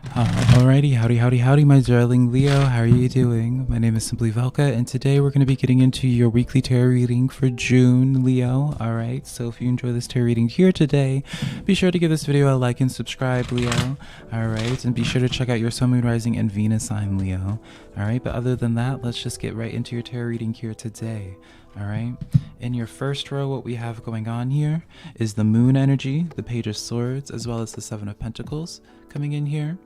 Alrighty, howdy, my darling Leo. How are you doing? My name is Simply Velka, and today we're going to be getting into your weekly tarot reading for June, Leo. Alright, so if you enjoy this tarot reading here today, be sure to give this video a like and subscribe, Leo. Alright, and be sure to check out your Sun, Moon, Rising, and Venus sign, Leo. Alright, but other than that, let's just get right into your tarot reading here today. Alright, in your first row, what we have going on here is the Moon energy, the Page of Swords, as well as the Seven of Pentacles coming in here.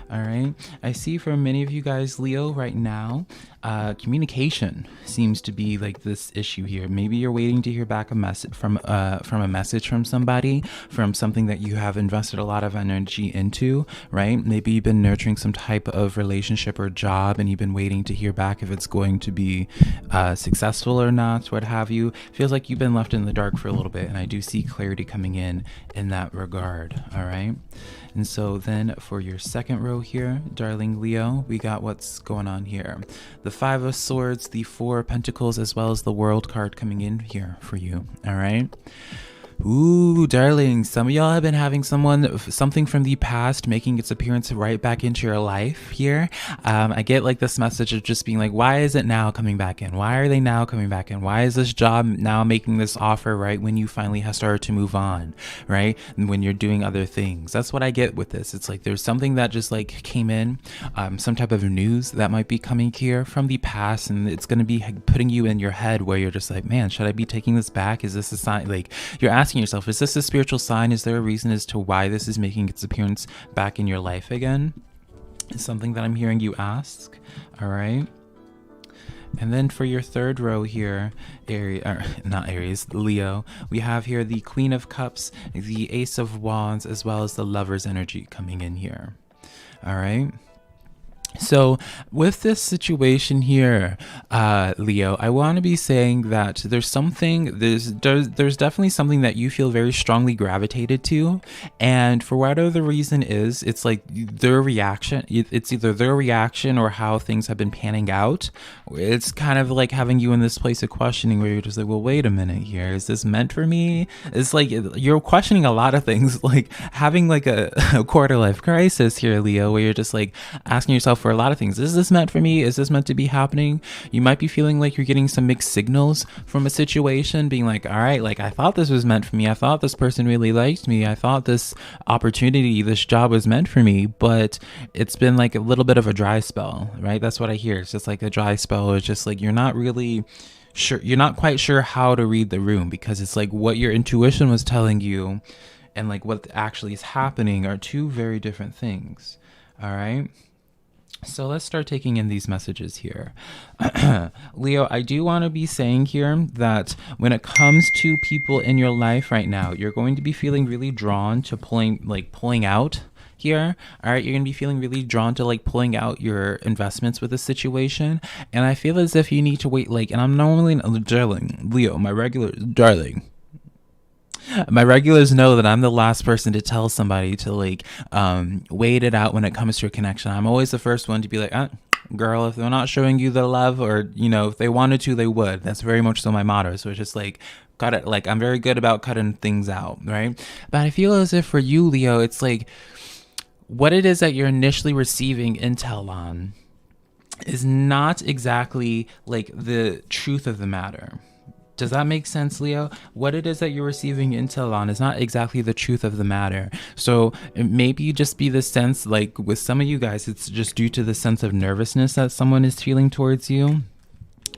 All right, I see for many of you guys, Leo, right now, communication seems to be like this issue here. Maybe you're waiting to hear back a message from a message from somebody, from something that you have invested a lot of energy into, right? Maybe you've been nurturing some type of relationship or job, and you've been waiting to hear back if it's going to be successful or not, what have you. Feels like you've been left in the dark for a little bit, and I do see clarity coming in that regard. All right. And so then for your second row here, darling Leo, we got what's going on here. The Five of Swords, the Four of Pentacles, as well as the World card coming in here for you. All right. Ooh, darling, some of y'all have been having something from the past making its appearance right back into your life here. I get like this message of just being like, why is it now coming back in? Why are they now coming back in? Why is this job now making this offer right when you finally have started to move on, right? And when you're doing other things. That's what I get with this. It's like there's something that just like came in, some type of news that might be coming here from the past, and it's going to be putting you in your head where you're just like, man, should I be taking this back? Is this a sign? Like, you're asking yourself, is this a spiritual sign? Is there a reason as to why this is making its appearance back in your life again? It's something that I'm hearing you ask. All right. And then for your third row here, Leo, we have here the Queen of Cups, the Ace of Wands, as well as the Lover's energy coming in here. All right. So with this situation here, Leo, I want to be saying that there's definitely something that you feel very strongly gravitated to, and for whatever the reason is, it's like their reaction. It's either their reaction or how things have been panning out. It's kind of like having you in this place of questioning where you're just like, well, wait a minute here. Is this meant for me? It's like you're questioning a lot of things, like having like a quarter life crisis here, Leo, where you're just like asking yourself for a lot of things. Is this meant for me? Is this meant to be happening? You might be feeling like you're getting some mixed signals from a situation, being like, all right, like I thought this was meant for me. I thought this person really liked me. I thought this opportunity, this job was meant for me, but it's been like a little bit of a dry spell, right? That's what I hear. It's just like a dry spell. It's just like you're not really sure. You're not quite sure how to read the room, because it's like what your intuition was telling you and like what actually is happening are two very different things. All right. So let's start taking in these messages here. Leo, I do want to be saying here that when it comes to people in your life right now, you're going to be feeling really drawn to pulling out here. All right, you're gonna be feeling really drawn to like pulling out your investments with the situation, and I feel as if you need to wait. Like, and I'm normally darling Leo, my regulars know that I'm the last person to tell somebody to like wait it out when it comes to a connection. I'm always the first one to be like, girl, if they're not showing you the love, or if they wanted to, they would. That's very much so my motto. So it's just like, cut it. Like, I'm very good about cutting things out, right? But I feel as if for you, Leo, it's like what it is that you're initially receiving intel on is not exactly like the truth of the matter. Does that make sense, Leo? What it is that you're receiving intel on is not exactly the truth of the matter. So maybe just be the sense, like with some of you guys, it's just due to the sense of nervousness that someone is feeling towards you.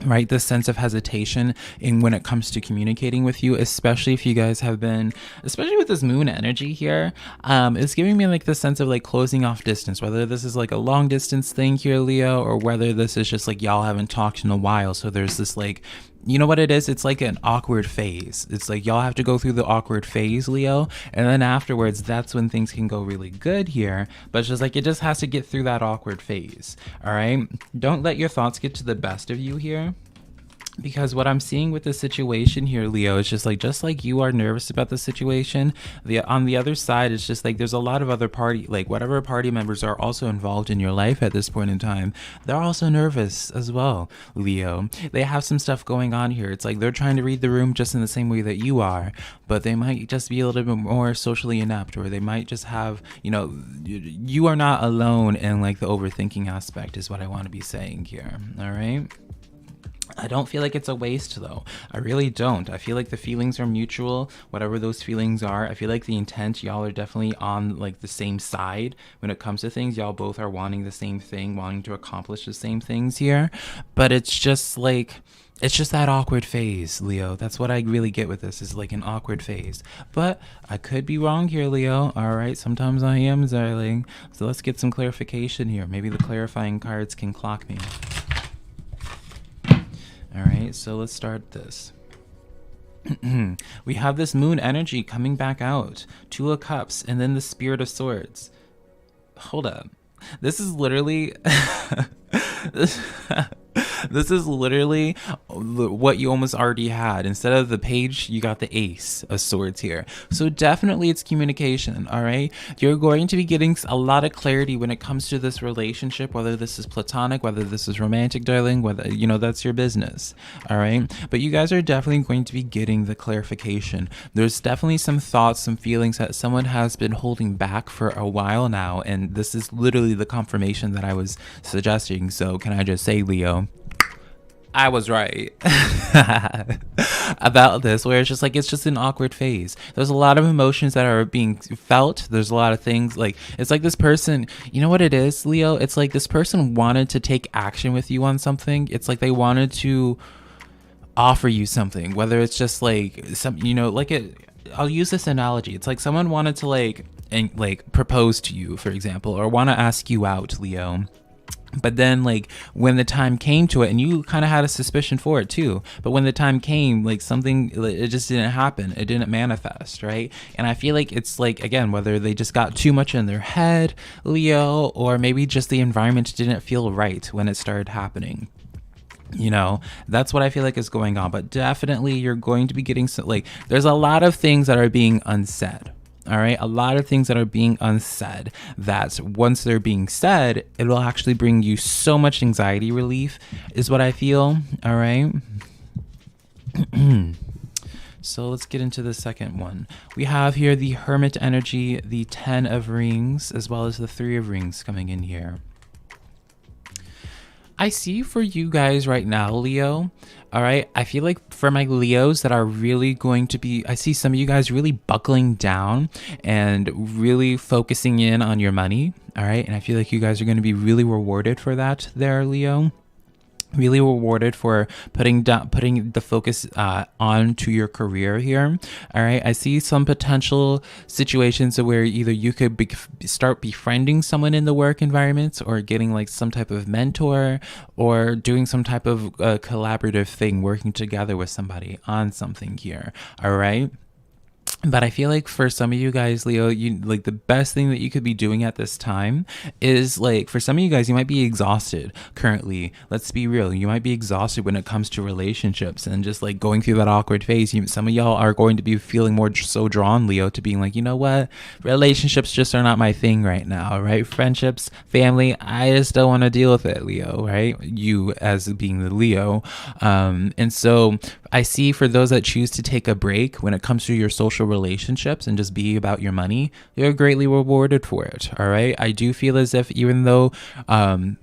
Right, the sense of hesitation in when it comes to communicating with you, especially if you guys have been, especially with this moon energy here, it's giving me like the sense of like closing off distance, whether this is like a long distance thing here, Leo, or whether this is just like y'all haven't talked in a while. So there's this like, you know what it is? It's like an awkward phase. It's like y'all have to go through the awkward phase, Leo, and then afterwards, that's when things can go really good here. But it's just like, it just has to get through that awkward phase. All right. Don't let your thoughts get to the best of you here. Because what I'm seeing with the situation here, Leo, is just like you are nervous about the situation. On the other side, it's just like there's a lot of other whatever party members are also involved in your life at this point in time. They're also nervous as well, Leo. They have some stuff going on here. It's like they're trying to read the room just in the same way that you are, but they might just be a little bit more socially inept, or they might just have, you are not alone in like the overthinking aspect, is what I want to be saying here. All right. I don't feel like it's a waste though. I really don't. I feel like the feelings are mutual, whatever those feelings are. I feel like the intent, y'all are definitely on like the same side when it comes to things. Y'all both are wanting the same thing, wanting to accomplish the same things here. But it's just that awkward phase, Leo. That's what I really get with this, is like an awkward phase. But I could be wrong here, Leo. All right, sometimes I am, darling. So let's get some clarification here. Maybe the clarifying cards can clock me. All right, so let's start this. We have this moon energy coming back out, 2 of Cups, and then the Spirit of Swords. Hold up. This is literally this is literally what you almost already had. Instead of the Page, you got the Ace of Swords here. So definitely it's communication, all right? You're going to be getting a lot of clarity when it comes to this relationship, whether this is platonic, whether this is romantic, darling, whether, that's your business, all right? But you guys are definitely going to be getting the clarification. There's definitely some thoughts, some feelings that someone has been holding back for a while now, and this is literally the confirmation that I was suggesting. So can I just say, Leo, I was right about this, where it's just an awkward phase. There's a lot of emotions that are being felt. There's a lot of things, like, it's like this person, you know what it is, Leo? It's like this person wanted to take action with you on something. It's like they wanted to offer you something, whether it's just like some, I'll use this analogy. It's like someone wanted to propose to you, for example, or want to ask you out, Leo. But then, like, when the time came to it, and you kind of had a suspicion for it too, but when the time came, like, it just didn't happen. It didn't manifest, right? And I feel like it's like, again, whether they just got too much in their head, Leo, or maybe just the environment didn't feel right when it started happening. That's what I feel like is going on. But definitely you're going to be getting there's a lot of things that are being unsaid. All right, a lot of things that are being unsaid, that once they're being said, it will actually bring you so much anxiety relief, is what I feel. All right. So let's get into the second one. We have here the Hermit energy, the 10 of Rings, as well as the 3 of Rings coming in here. I see for you guys right now, Leo, all right, I feel like for my Leos that are really going to be, I see some of you guys really buckling down and really focusing in on your money, all right? And I feel like you guys are going to be really rewarded for that there, Leo. Really rewarded for putting the focus onto your career here. All right, I see some potential situations where either you could start befriending someone in the work environment, or getting like some type of mentor, or doing some type of collaborative thing, working together with somebody on something here. All right. But I feel like for some of you guys, Leo, the best thing that you could be doing at this time is, like, for some of you guys, you might be exhausted currently. Let's be real. You might be exhausted when it comes to relationships and just like going through that awkward phase. Some of y'all are going to be feeling more so drawn, Leo, to being like, you know what? Relationships just are not my thing right now, right? Friendships, family, I just don't want to deal with it, Leo, right? You as being the Leo. And so I see for those that choose to take a break when it comes to your social relationships and just be about your money, you're greatly rewarded for it. All right. I do feel as if, even though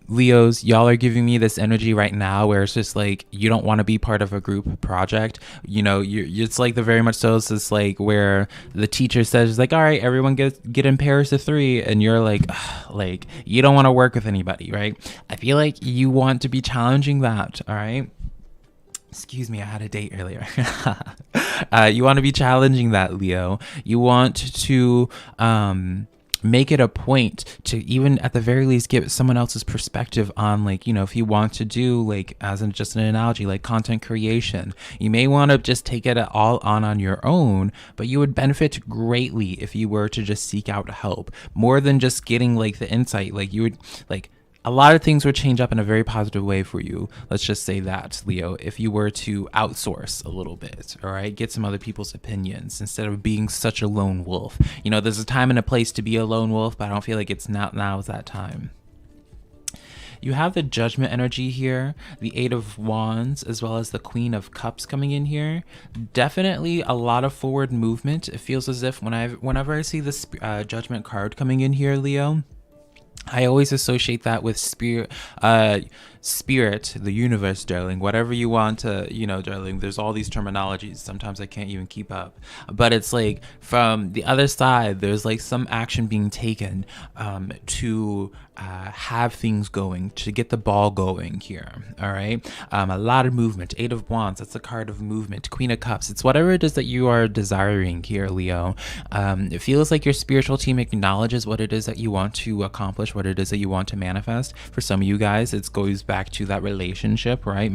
Leos, y'all are giving me this energy right now where it's just like you don't want to be part of a group project, it's like the very much so it's just like where the teacher says, like, all right, everyone get in pairs of 3, and you're like you don't want to work with anybody, right? I feel like you want to be challenging that. All right. Excuse me, I had a date earlier. You want to be challenging that, Leo. You want to make it a point to, even at the very least, give someone else's perspective on, like, if you want to do, like, as in just an analogy, like content creation. You may want to just take it all on your own, but you would benefit greatly if you were to just seek out help, more than just getting like the insight. Like, you would, like, a lot of things would change up in a very positive way for you. Let's just say that, Leo, if you were to outsource a little bit, all right, get some other people's opinions instead of being such a lone wolf. You know, there's a time and a place to be a lone wolf, but I don't feel like it's not now is that time. You have the Judgment energy here, the Eight of Wands, as well as the Queen of Cups coming in here. Definitely a lot of forward movement. It feels as if whenever I see this Judgment card coming in here, Leo, I always associate that with spirit, the universe, darling, whatever you want to, darling, there's all these terminologies. Sometimes I can't even keep up, but it's like from the other side, there's like some action being taken to have things going, to get the ball going here. All right. A lot of movement. Eight of Wands, that's a card of movement. Queen of Cups, it's whatever it is that you are desiring here, Leo. It feels like your spiritual team acknowledges what it is that you want to accomplish, what it is that you want to manifest. For some of you guys, it goes back to that relationship, right?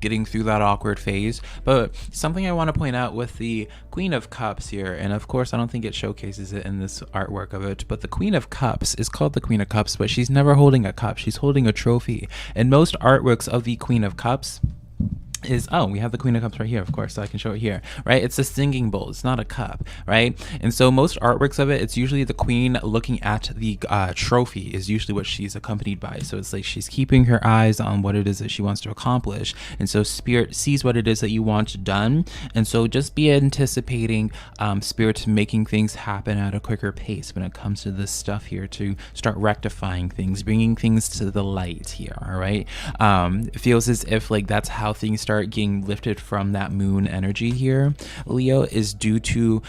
Getting through that awkward phase. But something I want to point out with the Queen of Cups here, and of course, I don't think it showcases it in this artwork of it, but the Queen of Cups is called the Queen of Cups, but she's never holding a cup. She's holding a trophy. And most artworks of the Queen of Cups we have the Queen of Cups right here, of course, so I can show it here, right? It's a singing bowl. It's not a cup, right? And so most artworks of it, it's usually the queen looking at the trophy is usually what she's accompanied by. So it's like she's keeping her eyes on what it is that she wants to accomplish. And so spirit sees what it is that you want done. And so just be anticipating spirit making things happen at a quicker pace when it comes to this stuff here, to start rectifying things, bringing things to the light here, all right? It feels as if like that's how things start getting lifted from that moon energy here, Leo, is due to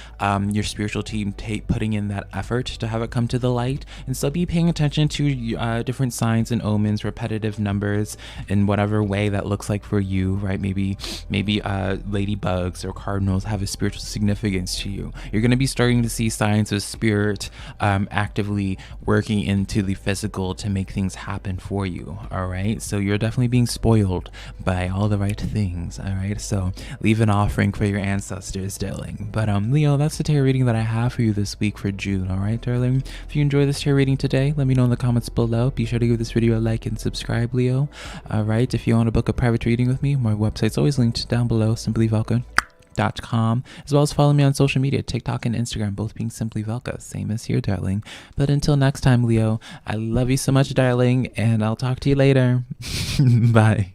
your spiritual team putting in that effort to have it come to the light. And so be paying attention to different signs and omens, repetitive numbers in whatever way that looks like for you, right? Maybe ladybugs or cardinals have a spiritual significance to you. You're going to be starting to see signs of spirit actively working into the physical to make things happen for you, all right? So you're definitely being spoiled by all the right things, all right? So leave an offering for your ancestors, darling. But Leo, that's the tarot reading that I have for you this week for June, all right, darling? If you enjoyed this tarot reading today, let me know in the comments below. Be sure to give this video a like and subscribe, Leo. All right, if you want to book a private reading with me, my website's always linked down below, simplyvelka.com, as well as follow me on social media, TikTok and Instagram, both being Simply Velka, same as here, darling. But until next time, Leo, I love you so much, darling, and I'll talk to you later. Bye.